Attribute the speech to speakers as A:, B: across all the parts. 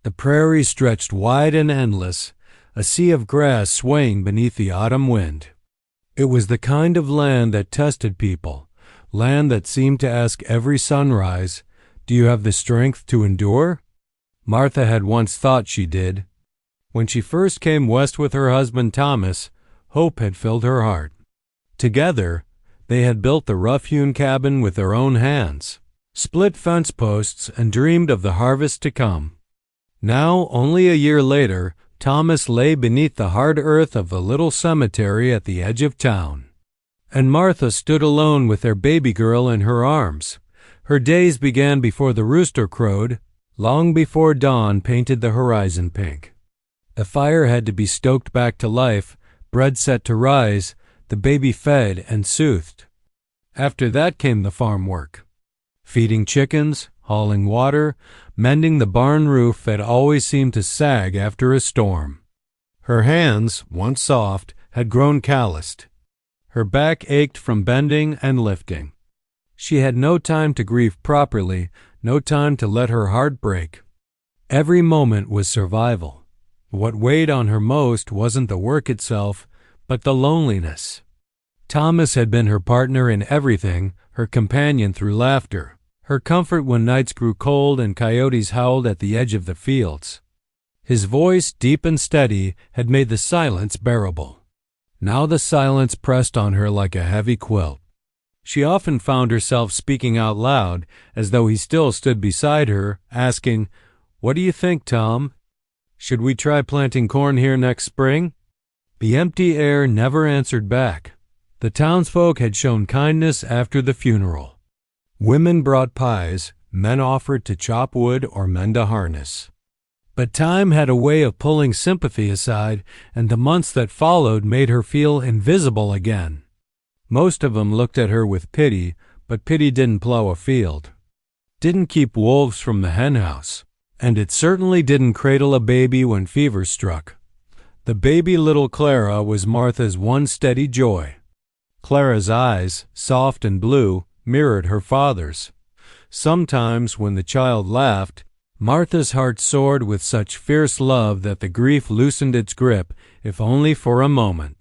A: The prairie stretched wide and endless, a sea of grass swaying beneath the autumn wind. It was the kind of land that tested people, land that seemed to ask every sunrise, "Do you have the strength to endure?" Martha had once thought she did. When she first came west with her husband Thomas, hope had filled her heart. Together, they had built the rough-hewn cabin with their own hands, split fence posts, and dreamed of the harvest to come. Now, only a year later, Thomas lay beneath the hard earth of the little cemetery at the edge of town, and Martha stood alone with their baby girl in her arms. Her days began before the rooster crowed, long before dawn painted the horizon pink. The fire had to be stoked back to life, bread set to rise, the baby fed and soothed. After that came the farm work, feeding chickens, hauling water, mending the barn roof that always seemed to sag after a storm. Her hands, once soft, had grown calloused. Her back ached from bending and lifting. She had no time to grieve properly, no time to let her heart break. Every moment was survival. What weighed on her most wasn't the work itself, but the loneliness. Thomas had been her partner in everything, her companion through laughter, her comfort when nights grew cold and coyotes howled at the edge of the fields. His voice, deep and steady, had made the silence bearable. Now the silence pressed on her like a heavy quilt. She often found herself speaking out loud, as though he still stood beside her, asking, "What do you think, Tom? Should we try planting corn here next spring?" The empty air never answered back. The townsfolk had shown kindness after the funeral. Women brought pies, men offered to chop wood or mend a harness. But time had a way of pulling sympathy aside, and the months that followed made her feel invisible again. Most of them looked at her with pity, but pity didn't plow a field, didn't keep wolves from the henhouse, and it certainly didn't cradle a baby when fever struck. The baby little Clara was Martha's one steady joy. Clara's eyes, soft and blue, mirrored her father's. Sometimes, when the child laughed, Martha's heart soared with such fierce love that the grief loosened its grip, if only for a moment.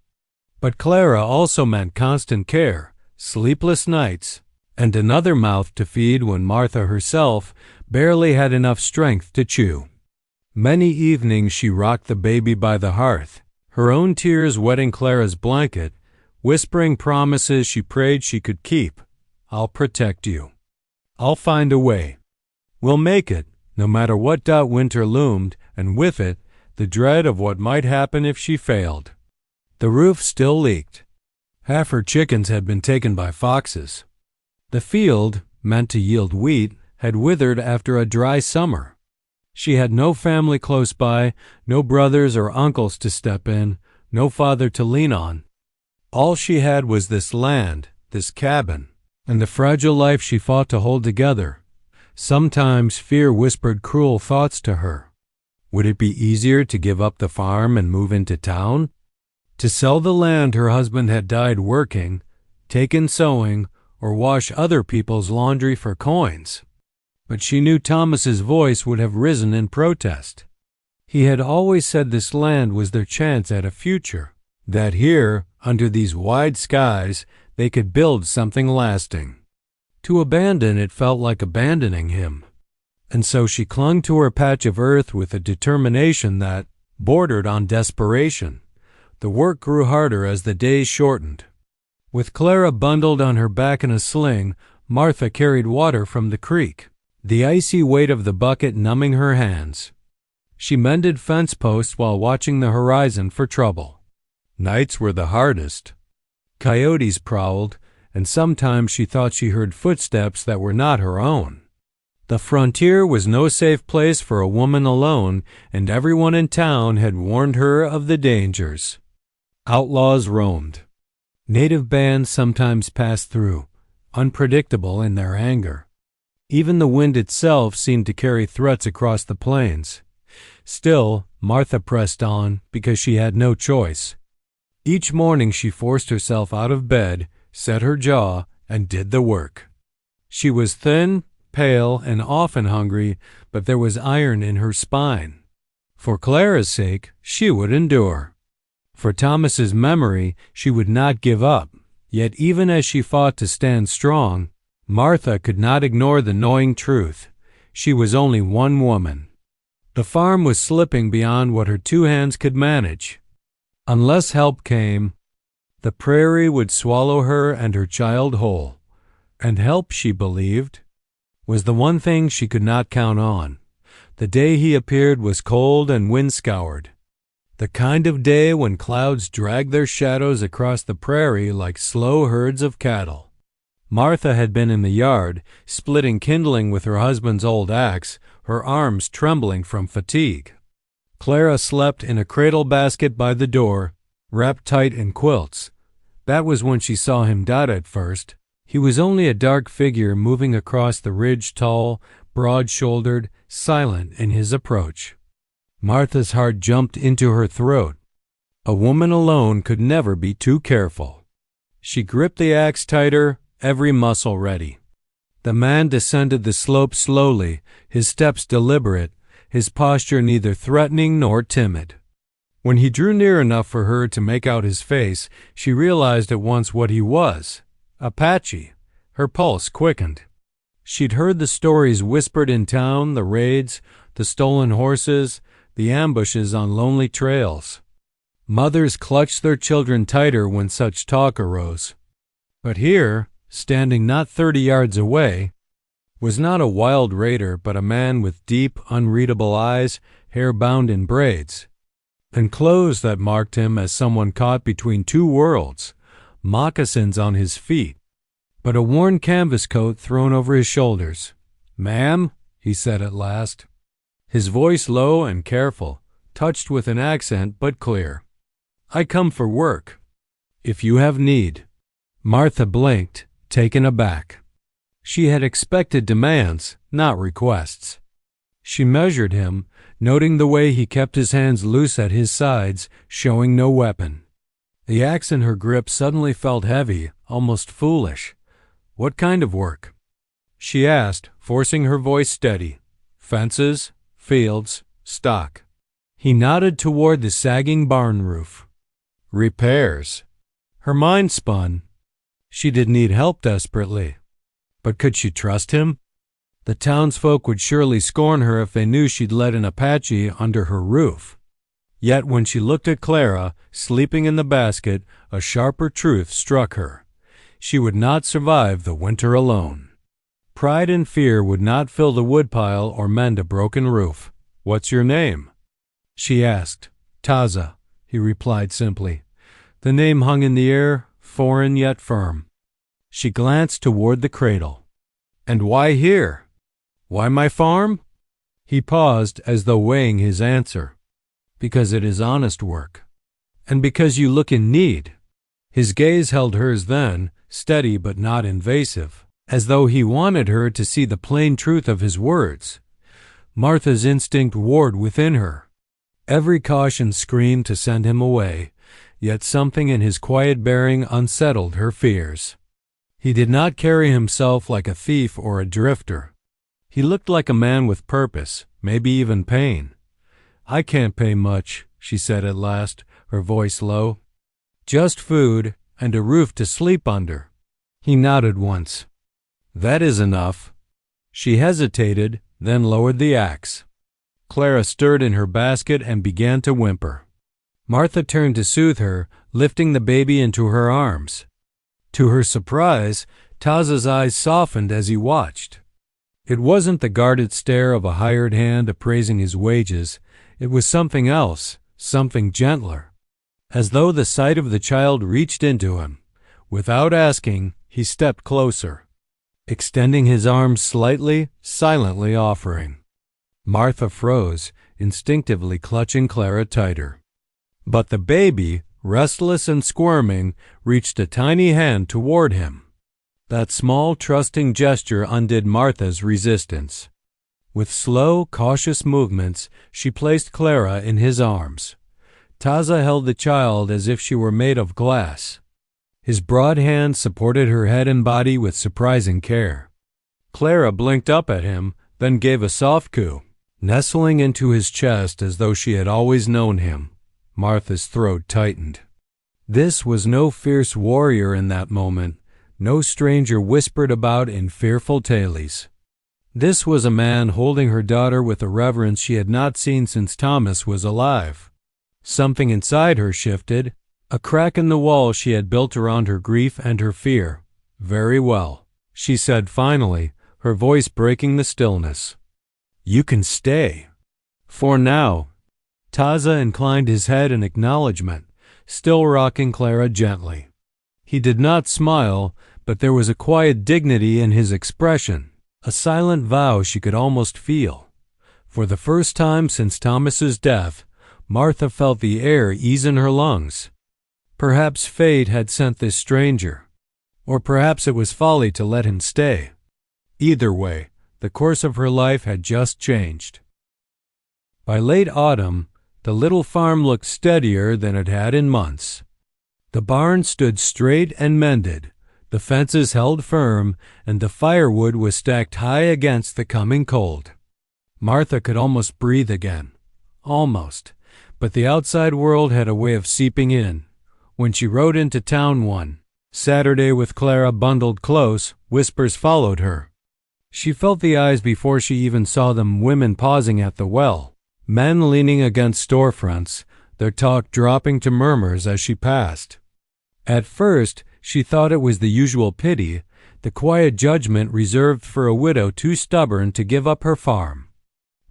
A: But Clara also meant constant care, sleepless nights, and another mouth to feed when Martha herself barely had enough strength to chew. Many evenings she rocked the baby by the hearth, her own tears wetting Clara's blanket, whispering promises she prayed she could keep. "I'll protect you. I'll find a way. We'll make it," no matter what doubt winter loomed, and with it, the dread of what might happen if she failed. The roof still leaked. Half her chickens had been taken by foxes. The field, meant to yield wheat, had withered after a dry summer. She had no family close by, no brothers or uncles to step in, no father to lean on. All she had was this land, this cabin, and the fragile life she fought to hold together. Sometimes fear whispered cruel thoughts to her. Would it be easier to give up the farm and move into town? To sell the land her husband had died working, take in sewing, or wash other people's laundry for coins? But she knew Thomas's voice would have risen in protest. He had always said this land was their chance at a future, that here, under these wide skies, they could build something lasting. To abandon it felt like abandoning him, and so she clung to her patch of earth with a determination that bordered on desperation. The work grew harder as the days shortened. With Clara bundled on her back in a sling, Martha carried water from the creek, the icy weight of the bucket numbing her hands. She mended fence posts while watching the horizon for trouble. Nights were the hardest. Coyotes prowled, and sometimes she thought she heard footsteps that were not her own. The frontier was no safe place for a woman alone, and everyone in town had warned her of the dangers. Outlaws roamed. Native bands sometimes passed through, unpredictable in their anger. Even the wind itself seemed to carry threats across the plains. Still, Martha pressed on because she had no choice. Each morning she forced herself out of bed, set her jaw, and did the work. She was thin, pale and often hungry, but there was iron in her spine. For Clara's sake, she would endure. For Thomas's memory, she would not give up. Yet even as she fought to stand strong, Martha could not ignore the gnawing truth. She was only one woman. The farm was slipping beyond what her two hands could manage. Unless help came, the prairie would swallow her and her child whole. And help, she believed, was the one thing she could not count on. The day he appeared was cold and wind-scoured. The kind of day when clouds drag their shadows across the prairie like slow herds of cattle. Martha had been in the yard, splitting kindling with her husband's old axe, her arms trembling from fatigue. Clara slept in a cradle basket by the door, wrapped tight in quilts. That was when she saw him dot at first. He was only a dark figure moving across the ridge, tall, broad-shouldered, silent in his approach. Martha's heart jumped into her throat. A woman alone could never be too careful. She gripped the axe tighter, every muscle ready. The man descended the slope slowly, his steps deliberate, his posture neither threatening nor timid. When he drew near enough for her to make out his face, she realized at once what he was. Apache. Her pulse quickened. She'd heard the stories whispered in town, the raids, the stolen horses, the ambushes on lonely trails. Mothers clutched their children tighter when such talk arose. But here, standing not 30 yards away, was not a wild raider but a man with deep, unreadable eyes, hair bound in braids, and clothes that marked him as someone caught between two worlds, moccasins on his feet, but a worn canvas coat thrown over his shoulders. "Ma'am," he said at last, his voice low and careful, touched with an accent but clear. "I come for work, if you have need." Martha blinked, taken aback. She had expected demands, not requests. She measured him, noting the way he kept his hands loose at his sides, showing no weapon. The axe in her grip suddenly felt heavy, almost foolish. "What kind of work?" she asked, forcing her voice steady. "Fences, fields, stock." He nodded toward the sagging barn roof. "Repairs." Her mind spun. She did need help desperately. But could she trust him? The townsfolk would surely scorn her if they knew she'd let an Apache under her roof. Yet when she looked at Clara, sleeping in the basket, a sharper truth struck her. She would not survive the winter alone. Pride and fear would not fill the woodpile or mend a broken roof. "What's your name?" she asked. "Taza," he replied simply. The name hung in the air, foreign yet firm. She glanced toward the cradle. "And why here? Why my farm?" He paused as though weighing his answer. "Because it is honest work. And because you look in need." His gaze held hers then, steady but not invasive, as though he wanted her to see the plain truth of his words. Martha's instinct warred within her. Every caution screamed to send him away, yet something in his quiet bearing unsettled her fears. He did not carry himself like a thief or a drifter. He looked like a man with purpose, maybe even pain. "I can't pay much," she said at last, her voice low. "Just food and a roof to sleep under." He nodded once. "That is enough." She hesitated, then lowered the axe. Clara stirred in her basket and began to whimper. Martha turned to soothe her, lifting the baby into her arms. To her surprise, Taza's eyes softened as he watched. It wasn't the guarded stare of a hired hand appraising his wages. It was something else, something gentler. As though the sight of the child reached into him. Without asking, he stepped closer, extending his arms slightly, silently offering. Martha froze, instinctively clutching Clara tighter. But the baby, restless and squirming, reached a tiny hand toward him. That small, trusting gesture undid Martha's resistance. With slow, cautious movements, she placed Clara in his arms. Taza held the child as if she were made of glass. His broad hand supported her head and body with surprising care. Clara blinked up at him, then gave a soft coo. Nestling into his chest as though she had always known him, Martha's throat tightened. This was no fierce warrior in that moment, no stranger whispered about in fearful tales. This was a man holding her daughter with a reverence she had not seen since Thomas was alive. Something inside her shifted, a crack in the wall she had built around her grief and her fear. "Very well," she said finally, her voice breaking the stillness. "You can stay. For now." Taza inclined his head in acknowledgement, still rocking Clara gently. He did not smile, but there was a quiet dignity in his expression, a silent vow she could almost feel. For the first time since Thomas's death, Martha felt the air ease in her lungs. Perhaps fate had sent this stranger, or perhaps it was folly to let him stay. Either way, the course of her life had just changed. By late autumn, the little farm looked steadier than it had in months. The barn stood straight and mended, the fences held firm, and the firewood was stacked high against the coming cold. Martha could almost breathe again. Almost. But the outside world had a way of seeping in. When she rode into town one Saturday with Clara bundled close, whispers followed her. She felt the eyes before she even saw them, women pausing at the well, men leaning against storefronts, their talk dropping to murmurs as she passed. At first, she thought it was the usual pity, the quiet judgment reserved for a widow too stubborn to give up her farm.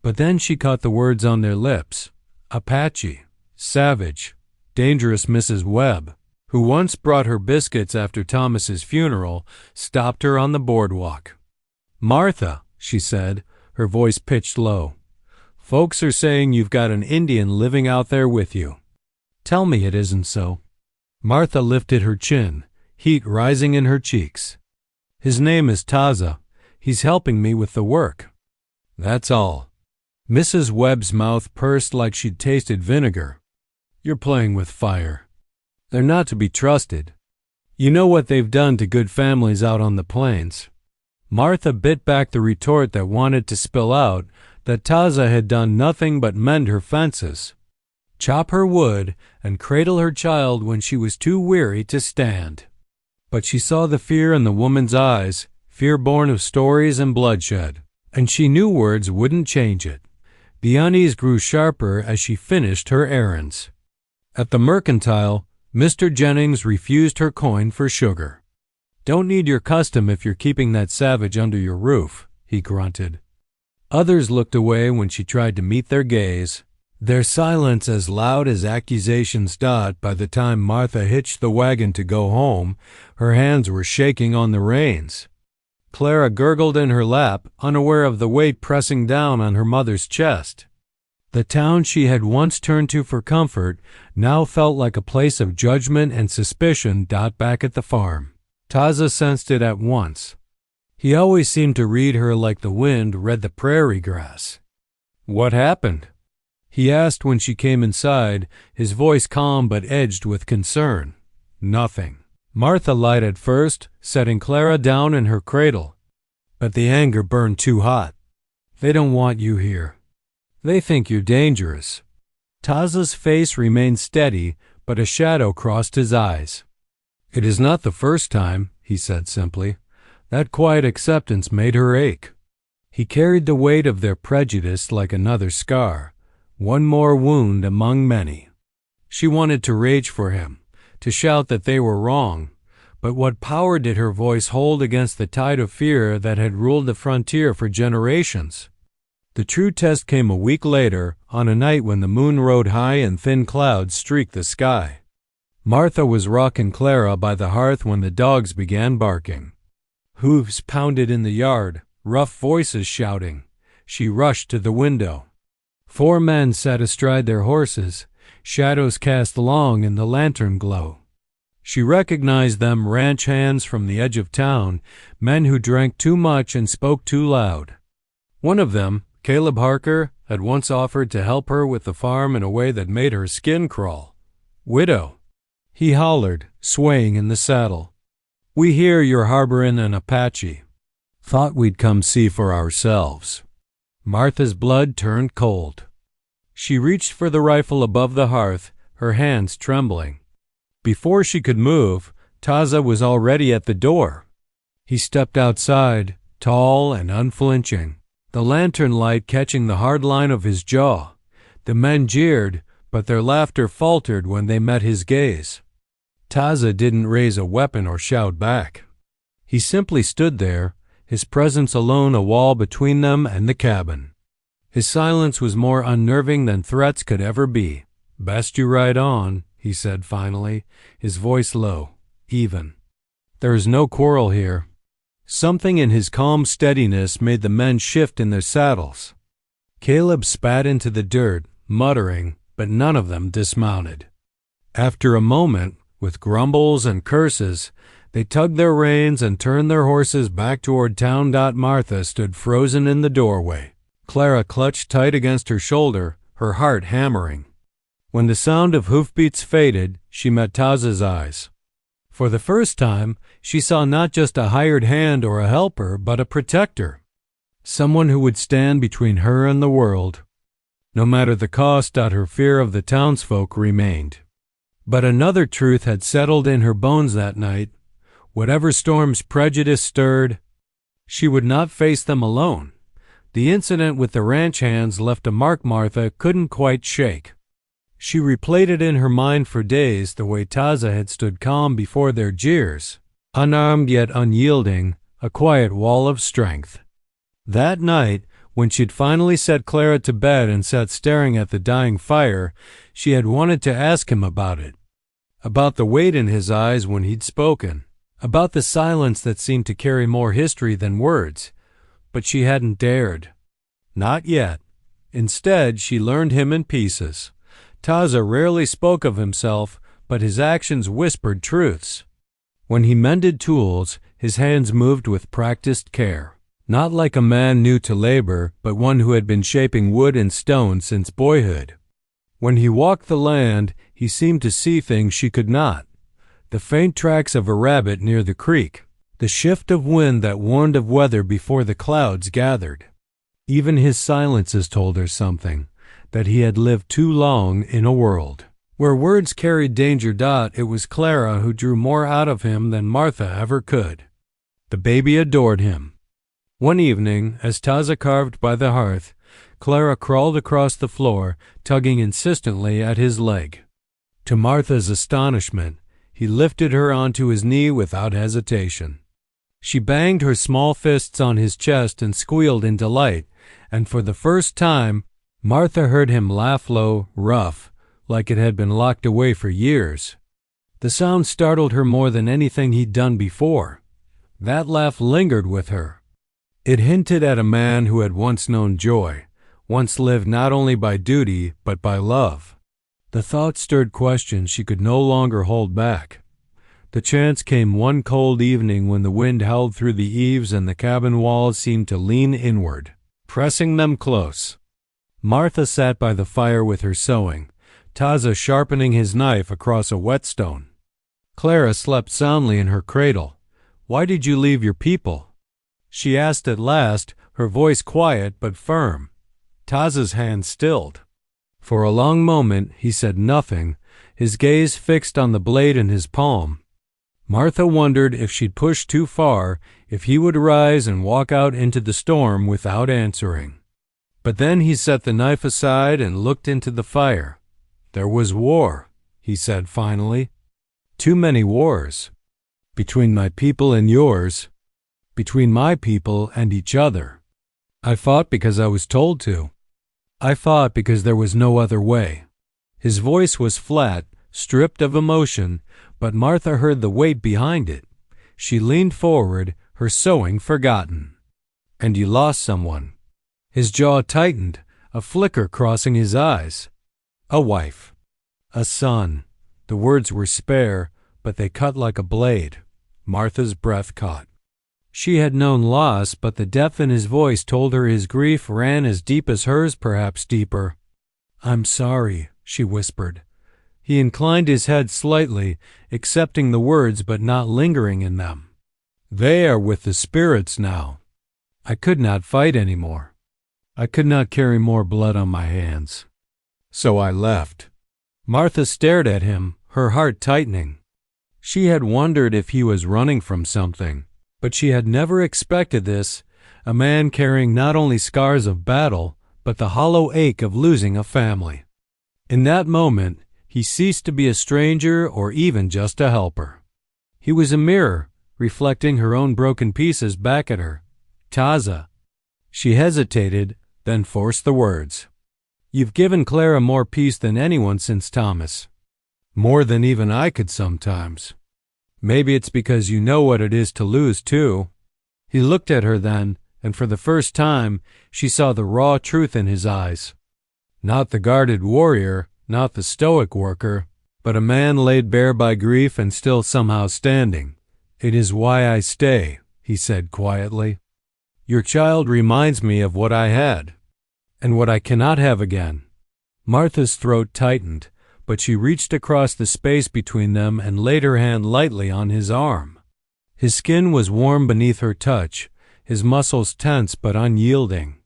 A: But then she caught the words on their lips. Apache, savage, dangerous Mrs. Webb, who once brought her biscuits after Thomas's funeral, stopped her on the boardwalk. "Martha," she said, her voice pitched low, "folks are saying you've got an Indian living out there with you. Tell me it isn't so." Martha lifted her chin, heat rising in her cheeks. "His name is Taza. He's helping me with the work. That's all." Mrs. Webb's mouth pursed like she'd tasted vinegar. "You're playing with fire. They're not to be trusted. You know what they've done to good families out on the plains." Martha bit back the retort that wanted to spill out that Taza had done nothing but mend her fences, chop her wood, and cradle her child when she was too weary to stand. But she saw the fear in the woman's eyes, fear born of stories and bloodshed, and she knew words wouldn't change it. The unease grew sharper as she finished her errands. At the mercantile, Mr. Jennings refused her coin for sugar. "Don't need your custom if you're keeping that savage under your roof," he grunted. Others looked away when she tried to meet their gaze, their silence as loud as accusations. By the time Martha hitched the wagon to go home, her hands were shaking on the reins. Clara gurgled in her lap, unaware of the weight pressing down on her mother's chest. The town she had once turned to for comfort now felt like a place of judgment and suspicion. Back at the farm, Taza sensed it at once. He always seemed to read her like the wind read the prairie grass. "What happened?" he asked when she came inside, his voice calm but edged with concern. "Nothing." Martha lied at first, setting Clara down in her cradle. But the anger burned too hot. "They don't want you here. They think you're dangerous." Taza's face remained steady, but a shadow crossed his eyes. "It is not the first time," he said simply. That quiet acceptance made her ache. He carried the weight of their prejudice like another scar, one more wound among many. She wanted to rage for him, to shout that they were wrong, but what power did her voice hold against the tide of fear that had ruled the frontier for generations? The true test came a week later, on a night when the moon rode high and thin clouds streaked the sky. Martha was rocking Clara by the hearth when the dogs began barking. Hooves pounded in the yard, rough voices shouting. She rushed to the window. 4 men sat astride their horses, shadows cast long in the lantern glow. She recognized them, ranch hands from the edge of town, men who drank too much and spoke too loud. One of them, Caleb Harker, had once offered to help her with the farm in a way that made her skin crawl. "Widow," he hollered, swaying in the saddle. "We hear you're harboring an Apache. Thought we'd come see for ourselves." Martha's blood turned cold. She reached for the rifle above the hearth, her hands trembling. Before she could move, Taza was already at the door. He stepped outside, tall and unflinching, the lantern light catching the hard line of his jaw. The men jeered, but their laughter faltered when they met his gaze. Taza didn't raise a weapon or shout back. He simply stood there, his presence alone a wall between them and the cabin. His silence was more unnerving than threats could ever be. "Best you ride on," he said finally, his voice low, even. "There is no quarrel here." Something in his calm steadiness made the men shift in their saddles. Caleb spat into the dirt, muttering, but none of them dismounted. After a moment, with grumbles and curses, they tugged their reins and turned their horses back toward town. Martha stood frozen in the doorway. Clara clutched tight against her shoulder, her heart hammering. When the sound of hoofbeats faded, she met Taza's eyes. For the first time, she saw not just a hired hand or a helper, but a protector. Someone who would stand between her and the world. No matter the cost, her fear of the townsfolk remained. But another truth had settled in her bones that night. Whatever storms prejudice stirred, she would not face them alone. The incident with the ranch hands left a mark Martha couldn't quite shake. She replayed it in her mind for days, the way Taza had stood calm before their jeers, unarmed yet unyielding, a quiet wall of strength. That night, when she'd finally set Clara to bed and sat staring at the dying fire, she had wanted to ask him about it. About the weight in his eyes when he'd spoken. About the silence that seemed to carry more history than words. But she hadn't dared. Not yet. Instead, she learned him in pieces. Taza rarely spoke of himself, but his actions whispered truths. When he mended tools, his hands moved with practiced care. Not like a man new to labor, but one who had been shaping wood and stone since boyhood. When he walked the land, he seemed to see things she could not. The faint tracks of a rabbit near the creek. The shift of wind that warned of weather before the clouds gathered. Even his silences told her something, that he had lived too long in a world where words carried danger. It was Clara who drew more out of him than Martha ever could. The baby adored him. One evening, as Taza carved by the hearth, Clara crawled across the floor, tugging insistently at his leg. To Martha's astonishment, he lifted her onto his knee without hesitation. She banged her small fists on his chest and squealed in delight, and for the first time, Martha heard him laugh low, rough, like it had been locked away for years. The sound startled her more than anything he'd done before. That laugh lingered with her. It hinted at a man who had once known joy, once lived not only by duty, but by love. The thought stirred questions she could no longer hold back. The chance came one cold evening when the wind howled through the eaves and the cabin walls seemed to lean inward, pressing them close. Martha sat by the fire with her sewing, Taza sharpening his knife across a whetstone. Clara slept soundly in her cradle. "Why did you leave your people?" she asked at last, her voice quiet but firm. Taza's hand stilled. For a long moment he said nothing, his gaze fixed on the blade in his palm. Martha wondered if she'd pushed too far, if he would rise and walk out into the storm without answering. But then he set the knife aside and looked into the fire. "There was war," he said finally. "Too many wars. Between my people and yours. Between my people and each other. I fought because I was told to. I fought because there was no other way." His voice was flat, stripped of emotion, but Martha heard the weight behind it. She leaned forward, her sewing forgotten. "And you lost someone." His jaw tightened, a flicker crossing his eyes. "A wife. A son." The words were spare, but they cut like a blade. Martha's breath caught. She had known loss, but the depth in his voice told her his grief ran as deep as hers, perhaps deeper. "I'm sorry," she whispered. He inclined his head slightly, accepting the words but not lingering in them. "They are with the spirits now." I could not fight any more. I could not carry more blood on my hands. So I left." Martha stared at him, her heart tightening. She had wondered if he was running from something, but she had never expected this, a man carrying not only scars of battle, but the hollow ache of losing a family. In that moment, he ceased to be a stranger or even just a helper. He was a mirror, reflecting her own broken pieces back at her. "Taza." She hesitated, then forced the words. "You've given Clara more peace than anyone since Thomas. More than even I could sometimes. Maybe it's because you know what it is to lose, too." He looked at her then, and for the first time, she saw the raw truth in his eyes. Not the guarded warrior, not the stoic worker, but a man laid bare by grief and still somehow standing. "It is why I stay," he said quietly. "Your child reminds me of what I had, and what I cannot have again." Martha's throat tightened, but she reached across the space between them and laid her hand lightly on his arm. His skin was warm beneath her touch, his muscles tense but unyielding.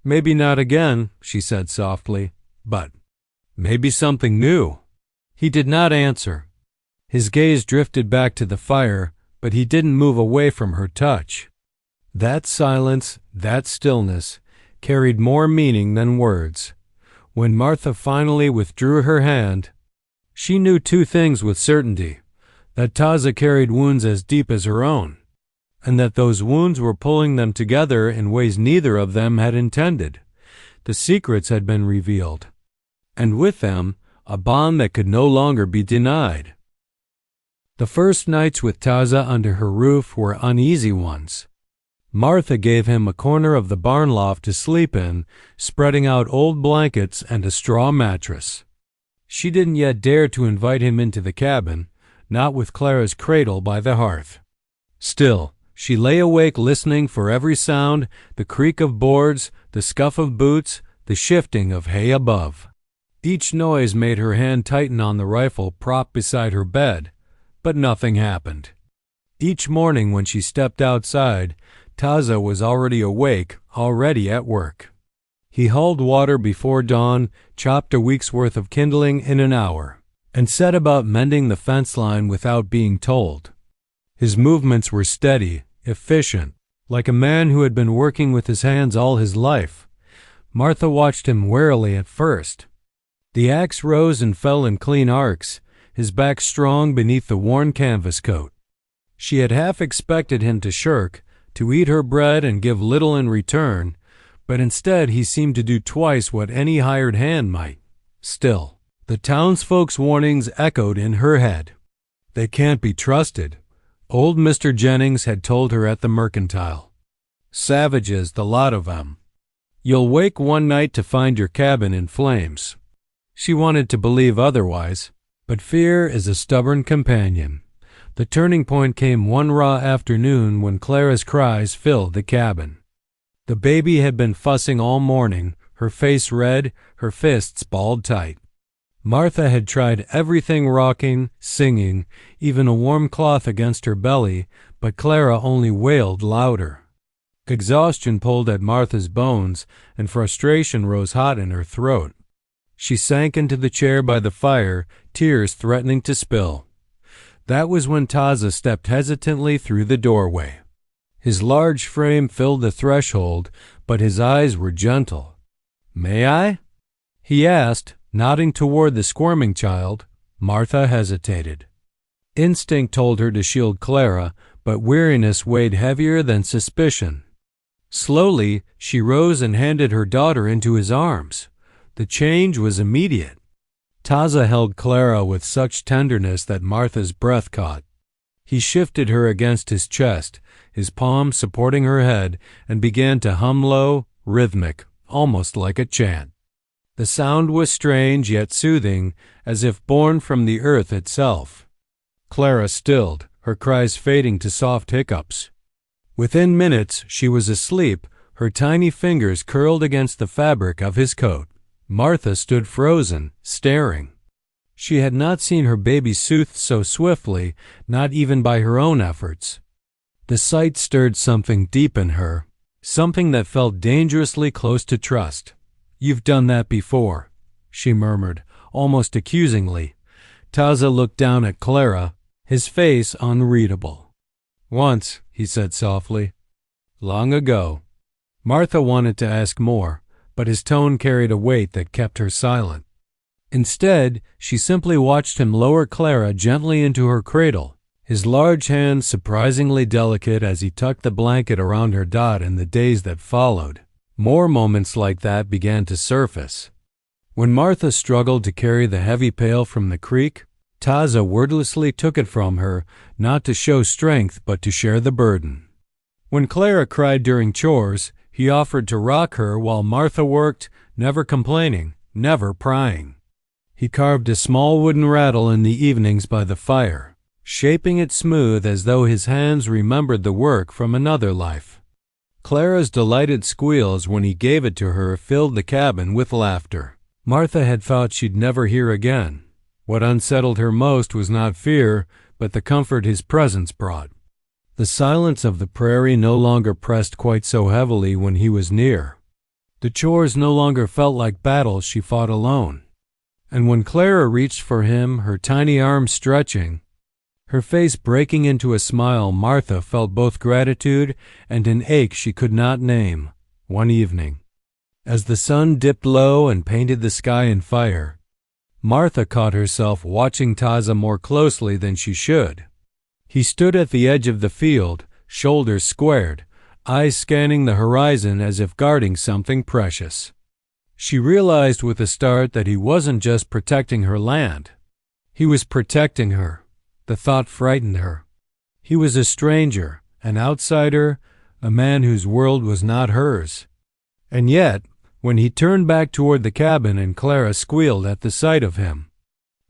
A: "Maybe not again," she said softly, "but maybe something new." He did not answer. His gaze drifted back to the fire, but he didn't move away from her touch. That silence, that stillness, carried more meaning than words. When Martha finally withdrew her hand, she knew two things with certainty: that Taza carried wounds as deep as her own, and that those wounds were pulling them together in ways neither of them had intended. The secrets had been revealed, and with them, a bond that could no longer be denied. The first nights with Taza under her roof were uneasy ones. Martha gave him a corner of the barn loft to sleep in, spreading out old blankets and a straw mattress. She didn't yet dare to invite him into the cabin, not with Clara's cradle by the hearth. Still, she lay awake listening for every sound, the creak of boards, the scuff of boots, the shifting of hay above. Each noise made her hand tighten on the rifle propped beside her bed, but nothing happened. Each morning when she stepped outside, Taza was already awake, already at work. He hauled water before dawn, chopped a week's worth of kindling in an hour, and set about mending the fence line without being told. His movements were steady, efficient, like a man who had been working with his hands all his life. Martha watched him warily at first. The axe rose and fell in clean arcs, his back strong beneath the worn canvas coat. She had half expected him to shirk, to eat her bread and give little in return, but instead he seemed to do twice what any hired hand might. Still, the townsfolk's warnings echoed in her head. They can't be trusted. Old Mr. Jennings had told her at the mercantile. Savages, the lot of them. You'll wake one night to find your cabin in flames. She wanted to believe otherwise, but fear is a stubborn companion. The turning point came one raw afternoon when Clara's cries filled the cabin. The baby had been fussing all morning, her face red, her fists balled tight. Martha had tried everything, rocking, singing, even a warm cloth against her belly, but Clara only wailed louder. Exhaustion pulled at Martha's bones, and frustration rose hot in her throat. She sank into the chair by the fire, tears threatening to spill. That was when Taza stepped hesitantly through the doorway. His large frame filled the threshold, but his eyes were gentle. "May I?" he asked, nodding toward the squirming child. Martha hesitated. Instinct told her to shield Clara, but weariness weighed heavier than suspicion. Slowly, she rose and handed her daughter into his arms. The change was immediate. Taza held Clara with such tenderness that Martha's breath caught. He shifted her against his chest, his palm supporting her head, and began to hum low, rhythmic, almost like a chant. The sound was strange yet soothing, as if born from the earth itself. Clara stilled, her cries fading to soft hiccups. Within minutes she was asleep, her tiny fingers curled against the fabric of his coat. Martha stood frozen, staring. She had not seen her baby soothed so swiftly, not even by her own efforts. The sight stirred something deep in her, something that felt dangerously close to trust. "You've done that before," she murmured, almost accusingly. Taza looked down at Clara, his face unreadable. "Once," he said softly. "Long ago." Martha wanted to ask more, but his tone carried a weight that kept her silent. Instead, she simply watched him lower Clara gently into her cradle, his large hands surprisingly delicate as he tucked the blanket around her Dot in the days that followed. More moments like that began to surface. When Martha struggled to carry the heavy pail from the creek, Taza wordlessly took it from her, not to show strength but to share the burden. When Clara cried during chores, he offered to rock her while Martha worked, never complaining, never prying. He carved a small wooden rattle in the evenings by the fire, shaping it smooth as though his hands remembered the work from another life. Clara's delighted squeals when he gave it to her filled the cabin with laughter. Martha had thought she'd never hear again. What unsettled her most was not fear, but the comfort his presence brought. The silence of the prairie no longer pressed quite so heavily when he was near. The chores no longer felt like battles she fought alone. And when Clara reached for him, her tiny arms stretching, her face breaking into a smile, Martha felt both gratitude and an ache she could not name. One evening, as the sun dipped low and painted the sky in fire, Martha caught herself watching Taza more closely than she should. He stood at the edge of the field, shoulders squared, eyes scanning the horizon as if guarding something precious. She realized with a start that he wasn't just protecting her land. He was protecting her. The thought frightened her. He was a stranger, an outsider, a man whose world was not hers. And yet, when he turned back toward the cabin and Clara squealed at the sight of him,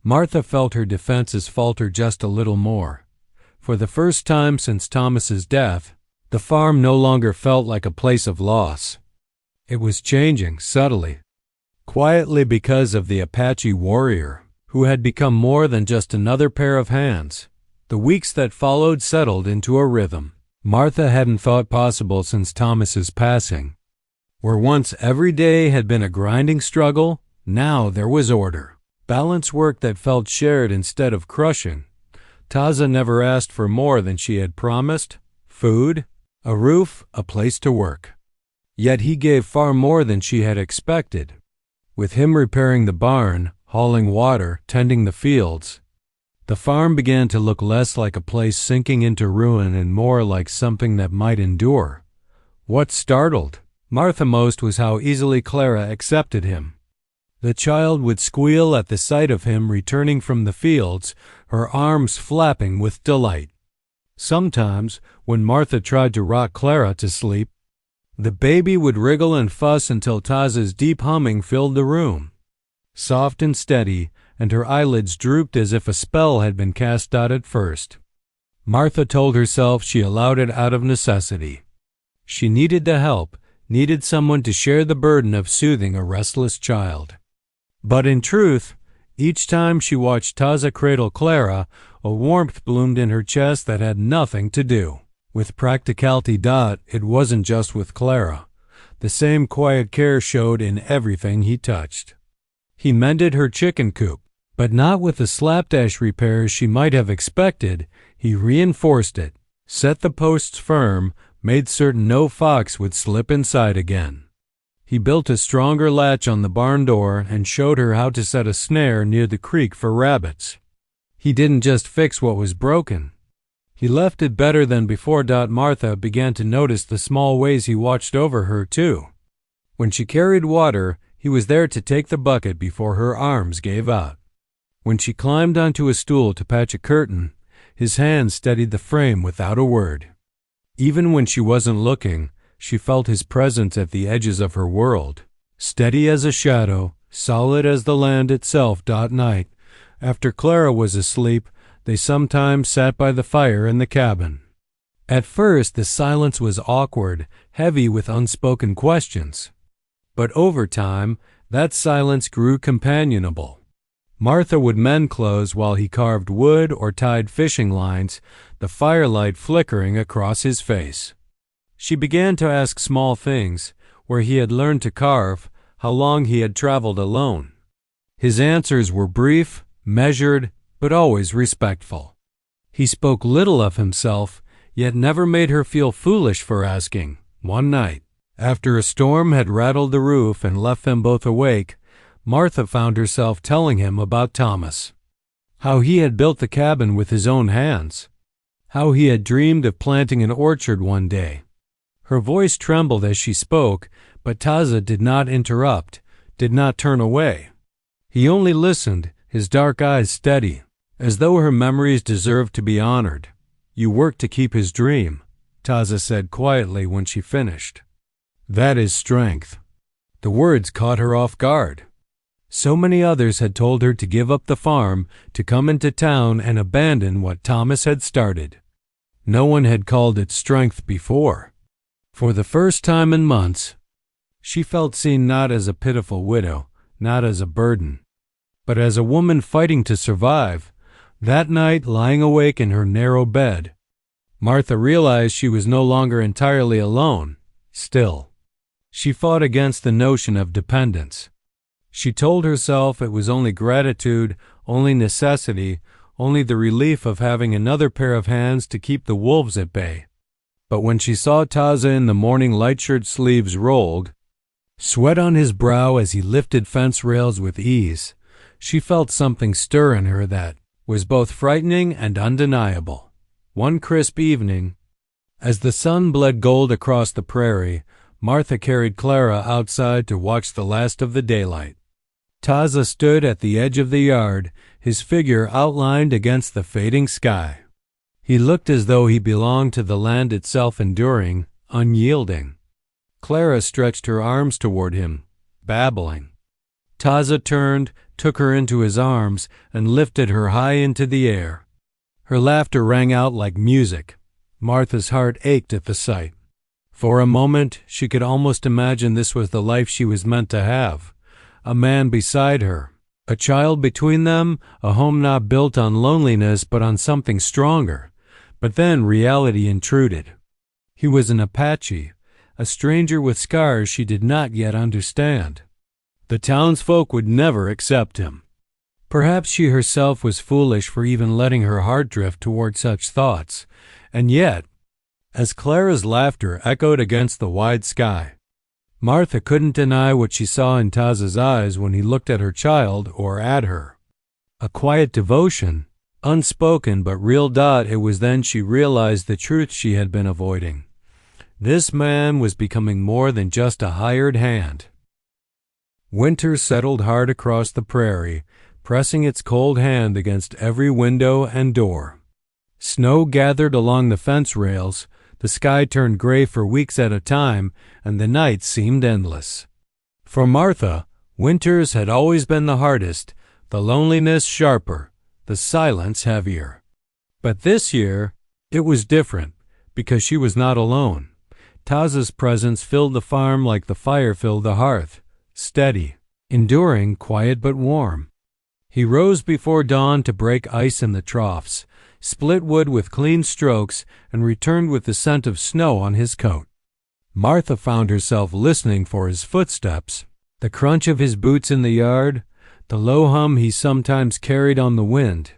A: Martha felt her defenses falter just a little more. For the first time since Thomas's death, the farm no longer felt like a place of loss. It was changing subtly, quietly, because of the Apache warrior, who had become more than just another pair of hands. The weeks that followed settled into a rhythm Martha hadn't thought possible since Thomas's passing. Where once every day had been a grinding struggle, now there was order. Balance, work that felt shared instead of crushing. Taza never asked for more than she had promised: food, a roof, a place to work. Yet he gave far more than she had expected. With him repairing the barn, hauling water, tending the fields, the farm began to look less like a place sinking into ruin and more like something that might endure. What startled Martha most was how easily Clara accepted him. The child would squeal at the sight of him returning from the fields, her arms flapping with delight. Sometimes, when Martha tried to rock Clara to sleep, the baby would wriggle and fuss until Taza's deep humming filled the room, soft and steady, and her eyelids drooped as if a spell had been cast out at first. Martha told herself she allowed it out of necessity. She needed the help, needed someone to share the burden of soothing a restless child. But in truth, each time she watched Taza cradle Clara, a warmth bloomed in her chest that had nothing to do with practicality. It wasn't just with Clara. The same quiet care showed in everything he touched. He mended her chicken coop, but not with the slapdash repairs she might have expected. He reinforced it, set the posts firm, made certain no fox would slip inside again. He built a stronger latch on the barn door and showed her how to set a snare near the creek for rabbits. He didn't just fix what was broken. He left it better than before. Martha began to notice the small ways he watched over her, too. When she carried water, he was there to take the bucket before her arms gave out. When she climbed onto a stool to patch a curtain, his hand steadied the frame without a word. Even when she wasn't looking, she felt his presence at the edges of her world, steady as a shadow, solid as the land itself. Night, after Clara was asleep, they sometimes sat by the fire in the cabin. At first, the silence was awkward, heavy with unspoken questions. But over time, that silence grew companionable. Martha would mend clothes while he carved wood or tied fishing lines, the firelight flickering across his face. She began to ask small things, where he had learned to carve, how long he had traveled alone. His answers were brief, measured, but always respectful. He spoke little of himself, yet never made her feel foolish for asking. One night, after a storm had rattled the roof and left them both awake, Martha found herself telling him about Thomas. How he had built the cabin with his own hands. How he had dreamed of planting an orchard one day. Her voice trembled as she spoke, but Taza did not interrupt, did not turn away. He only listened, his dark eyes steady, as though her memories deserved to be honored. "You work to keep his dream," Taza said quietly when she finished. "That is strength." The words caught her off guard. So many others had told her to give up the farm, to come into town and abandon what Thomas had started. No one had called it strength before. For the first time in months, she felt seen not as a pitiful widow, not as a burden, but as a woman fighting to survive. That night, lying awake in her narrow bed, Martha realized she was no longer entirely alone. Still, she fought against the notion of dependence. She told herself it was only gratitude, only necessity, only the relief of having another pair of hands to keep the wolves at bay. But when she saw Taza in the morning, light shirt sleeves rolled, sweat on his brow as he lifted fence rails with ease, she felt something stir in her that was both frightening and undeniable. One crisp evening, as the sun bled gold across the prairie, Martha carried Clara outside to watch the last of the daylight. Taza stood at the edge of the yard, his figure outlined against the fading sky. He looked as though he belonged to the land itself, enduring, unyielding. Clara stretched her arms toward him, babbling. Taza turned, took her into his arms, and lifted her high into the air. Her laughter rang out like music. Martha's heart ached at the sight. For a moment, she could almost imagine this was the life she was meant to have. A man beside her, a child between them, a home not built on loneliness but on something stronger. But then reality intruded. He was an Apache, a stranger with scars she did not yet understand. The townsfolk would never accept him. Perhaps she herself was foolish for even letting her heart drift toward such thoughts, and yet, as Clara's laughter echoed against the wide sky, Martha couldn't deny what she saw in Taza's eyes when he looked at her child or at her. A quiet devotion, unspoken but real. It was then she realized the truth she had been avoiding. This man was becoming more than just a hired hand. Winter settled hard across the prairie, pressing its cold hand against every window and door. Snow gathered along the fence rails, the sky turned gray for weeks at a time, and the nights seemed endless. For Martha, winters had always been the hardest, the loneliness sharper, the silence heavier. But this year, it was different, because she was not alone. Taza's presence filled the farm like the fire filled the hearth, steady, enduring, quiet but warm. He rose before dawn to break ice in the troughs, split wood with clean strokes, and returned with the scent of snow on his coat. Martha found herself listening for his footsteps, the crunch of his boots in the yard, the low hum he sometimes carried on the wind.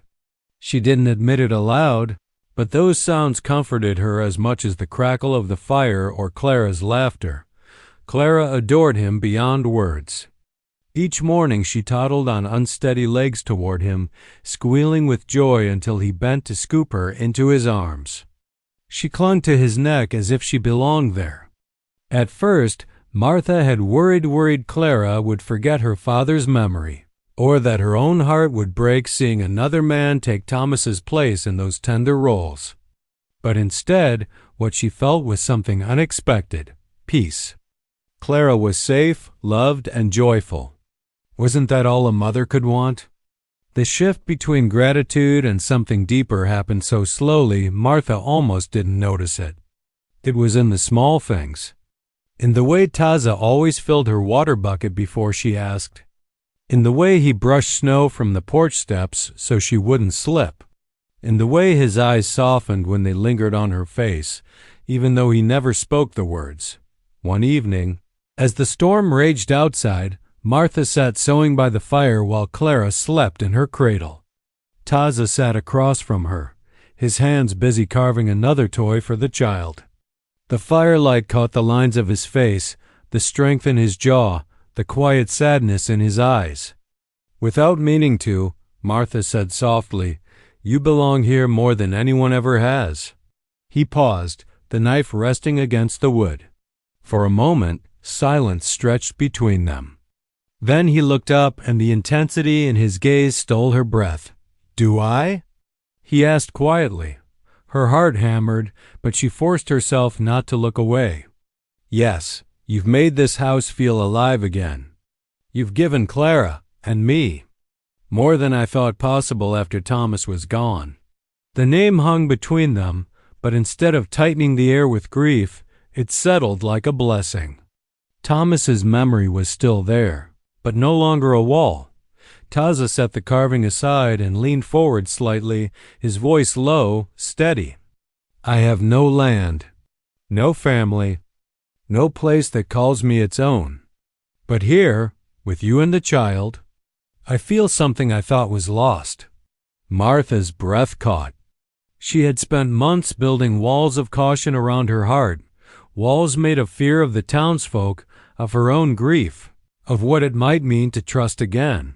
A: She didn't admit it aloud, but those sounds comforted her as much as the crackle of the fire or Clara's laughter. Clara adored him beyond words. Each morning she toddled on unsteady legs toward him, squealing with joy until he bent to scoop her into his arms. She clung to his neck as if she belonged there. At first, Martha had worried Clara would forget her father's memory, or that her own heart would break seeing another man take Thomas's place in those tender roles. But instead, what she felt was something unexpected: peace. Clara was safe, loved, and joyful. Wasn't that all a mother could want? The shift between gratitude and something deeper happened so slowly Martha almost didn't notice it. It was in the small things. In the way Taza always filled her water bucket before she asked. In the way he brushed snow from the porch steps so she wouldn't slip. in the way his eyes softened when they lingered on her face, even though he never spoke the words. One evening, as the storm raged outside, Martha sat sewing by the fire while Clara slept in her cradle. Taza sat across from her, his hands busy carving another toy for the child. The firelight caught the lines of his face, the strength in his jaw, the quiet sadness in his eyes. Without meaning to, Martha said softly, "You belong here more than anyone ever has." He paused, the knife resting against the wood. For a moment, silence stretched between them. Then he looked up, and the intensity in his gaze stole her breath. "Do I?" he asked quietly. Her heart hammered, but she forced herself not to look away. "Yes, you've made this house feel alive again. You've given Clara and me more than I thought possible after Thomas was gone." The name hung between them, but instead of tightening the air with grief, it settled like a blessing. Thomas's memory was still there, but no longer a wall. Taza set the carving aside and leaned forward slightly, his voice low, steady. "I have no land, no family, no place that calls me its own. But here, with you and the child, I feel something I thought was lost." Martha's breath caught. She had spent months building walls of caution around her heart, walls made of fear of the townsfolk, of her own grief, of what it might mean to trust again.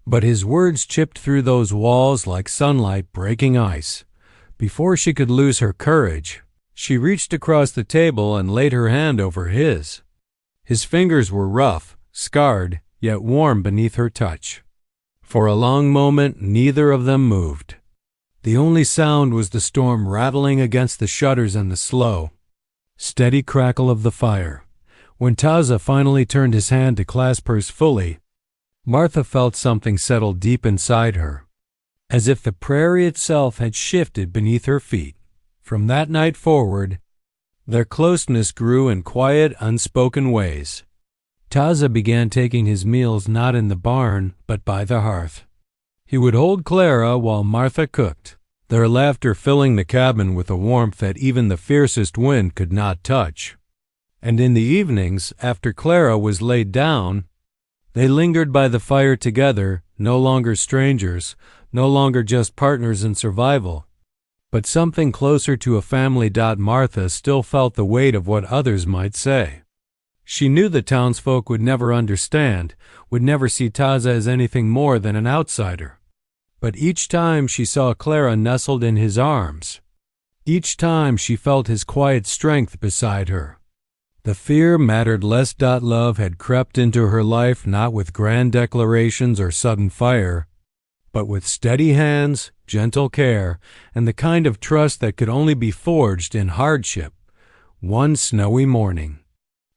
A: But his words chipped through those walls like sunlight breaking ice. Before she could lose her courage, she reached across the table and laid her hand over his. His fingers were rough, scarred, yet warm beneath her touch. For a long moment, neither of them moved. The only sound was the storm rattling against the shutters and the slow, steady crackle of the fire. When Taza finally turned his hand to clasp hers fully, Martha felt something settle deep inside her, as if the prairie itself had shifted beneath her feet. From that night forward, their closeness grew in quiet, unspoken ways. Taza began taking his meals not in the barn, but by the hearth. He would hold Clara while Martha cooked, their laughter filling the cabin with a warmth that even the fiercest wind could not touch. And in the evenings, after Clara was laid down, they lingered by the fire together, no longer strangers, no longer just partners in survival, but something closer to a family. Martha still felt the weight of what others might say. She knew the townsfolk would never understand, would never see Taza as anything more than an outsider. But each time she saw Clara nestled in his arms, each time she felt his quiet strength beside her, the fear mattered less. Love had crept into her life not with grand declarations or sudden fire, but with steady hands, gentle care, and the kind of trust that could only be forged in hardship. One snowy morning,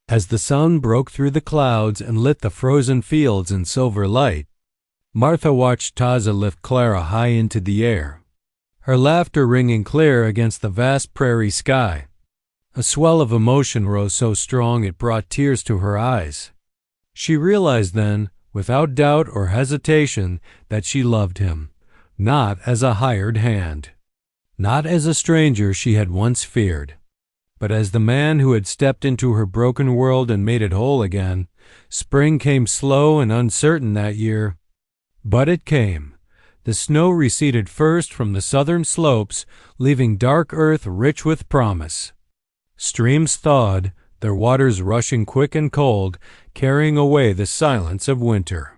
A: as the sun broke through the clouds and lit the frozen fields in silver light, Martha watched Taza lift Clara high into the air, her laughter ringing clear against the vast prairie sky. A swell of emotion rose so strong it brought tears to her eyes. She realized then, without doubt or hesitation, that she loved him, not as a hired hand, not as a stranger she had once feared, but as the man who had stepped into her broken world and made it whole again. Spring came slow and uncertain that year, but it came. The snow receded first from the southern slopes, leaving dark earth rich with promise. Streams thawed, their waters rushing quick and cold, carrying away the silence of winter.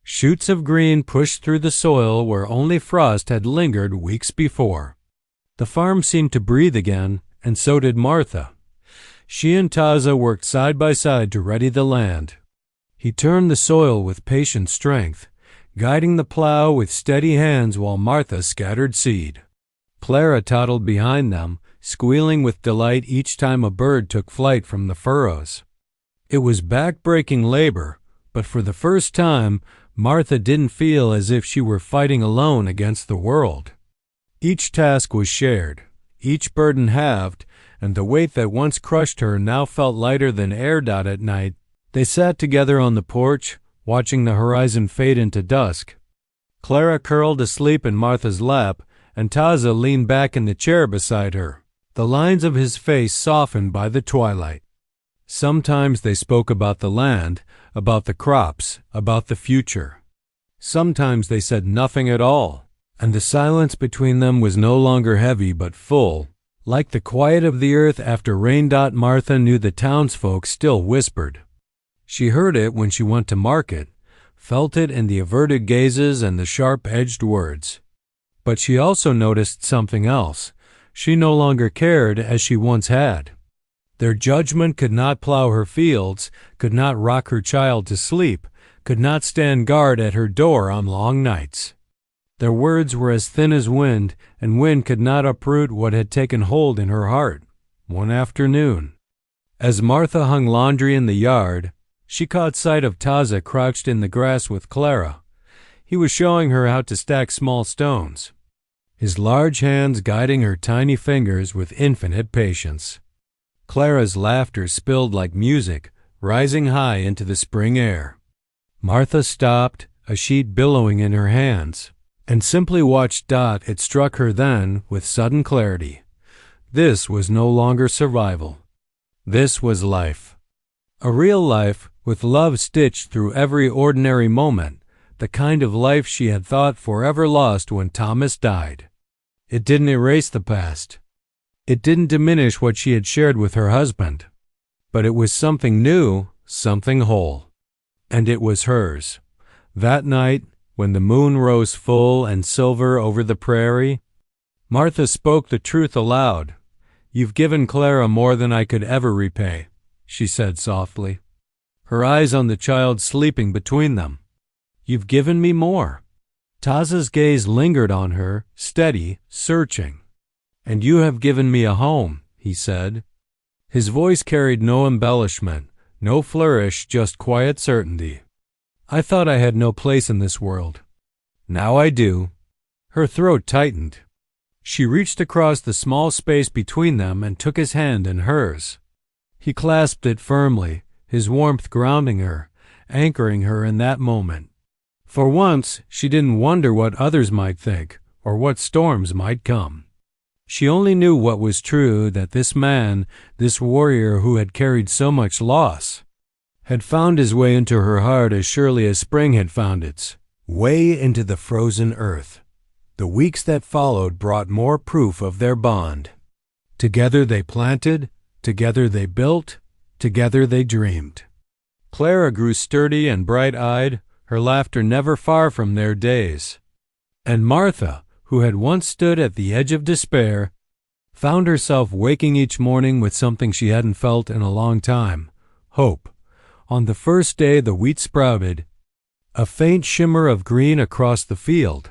A: Shoots of green pushed through the soil where only frost had lingered weeks before. The farm seemed to breathe again, and so did Martha. She and Taza worked side by side to ready the land. He turned the soil with patient strength, guiding the plow with steady hands while Martha scattered seed. Clara toddled behind them, squealing with delight each time a bird took flight from the furrows. It was back-breaking labor, but for the first time, Martha didn't feel as if she were fighting alone against the world. Each task was shared, each burden halved, and the weight that once crushed her now felt lighter than air. At night, they sat together on the porch, watching the horizon fade into dusk. Clara curled asleep in Martha's lap, and Taza leaned back in the chair beside her, the lines of his face softened by the twilight. Sometimes they spoke about the land, about the crops, about the future. Sometimes they said nothing at all, and the silence between them was no longer heavy but full, like the quiet of the earth after rain. Martha knew the townsfolk still whispered. She heard it when she went to market, felt it in the averted gazes and the sharp-edged words. But she also noticed something else. She no longer cared as she once had. Their judgment could not plow her fields, could not rock her child to sleep, could not stand guard at her door on long nights. Their words were as thin as wind, and wind could not uproot what had taken hold in her heart. One afternoon, as Martha hung laundry in the yard, she caught sight of Taza crouched in the grass with Clara. He was showing her how to stack small stones, his large hands guiding her tiny fingers with infinite patience. Clara's laughter spilled like music, rising high into the spring air. Martha stopped, a sheet billowing in her hands, and simply watched. It struck her then with sudden clarity. This was no longer survival. This was life. A real life, with love stitched through every ordinary moment, the kind of life she had thought forever lost when Thomas died. It didn't erase the past. It didn't diminish what she had shared with her husband. But it was something new, something whole. And it was hers. That night, when the moon rose full and silver over the prairie, Martha spoke the truth aloud. "You've given Clara more than I could ever repay," she said softly, her eyes on the child sleeping between them. "You've given me more." Taza's gaze lingered on her, steady, searching. "And you have given me a home," he said. His voice carried no embellishment, no flourish, just quiet certainty. "I thought I had no place in this world. Now I do." Her throat tightened. She reached across the small space between them and took his hand in hers. He clasped it firmly, his warmth grounding her, anchoring her in that moment. For once, she didn't wonder what others might think, or what storms might come. She only knew what was true, that this man, this warrior who had carried so much loss, had found his way into her heart as surely as spring had found its way into the frozen earth. The weeks that followed brought more proof of their bond. Together they planted, together they built, together they dreamed. Clara grew sturdy and bright-eyed, her laughter never far from their days. And Martha, who had once stood at the edge of despair, found herself waking each morning with something she hadn't felt in a long time, hope. On the first day the wheat sprouted, a faint shimmer of green across the field.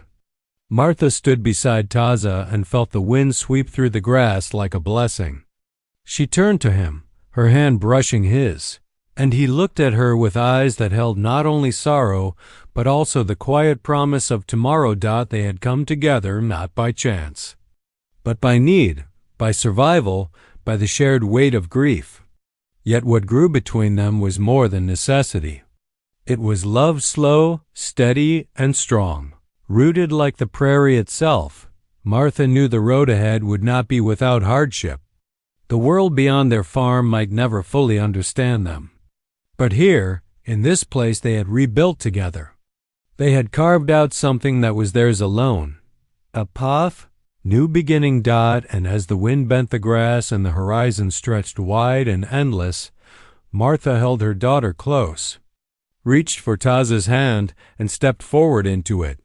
A: Martha stood beside Taza and felt the wind sweep through the grass like a blessing. She turned to him, her hand brushing his, and he looked at her with eyes that held not only sorrow, but also the quiet promise of tomorrow. They had come together not by chance, but by need, by survival, by the shared weight of grief. Yet what grew between them was more than necessity. It was love, slow, steady, and strong, rooted like the prairie itself. Martha knew the road ahead would not be without hardship. The world beyond their farm might never fully understand them. But here, in this place, they had rebuilt together. They had carved out something that was theirs alone. A path, new beginning. And as the wind bent the grass and the horizon stretched wide and endless, Martha held her daughter close, reached for Taza's hand, and stepped forward into it.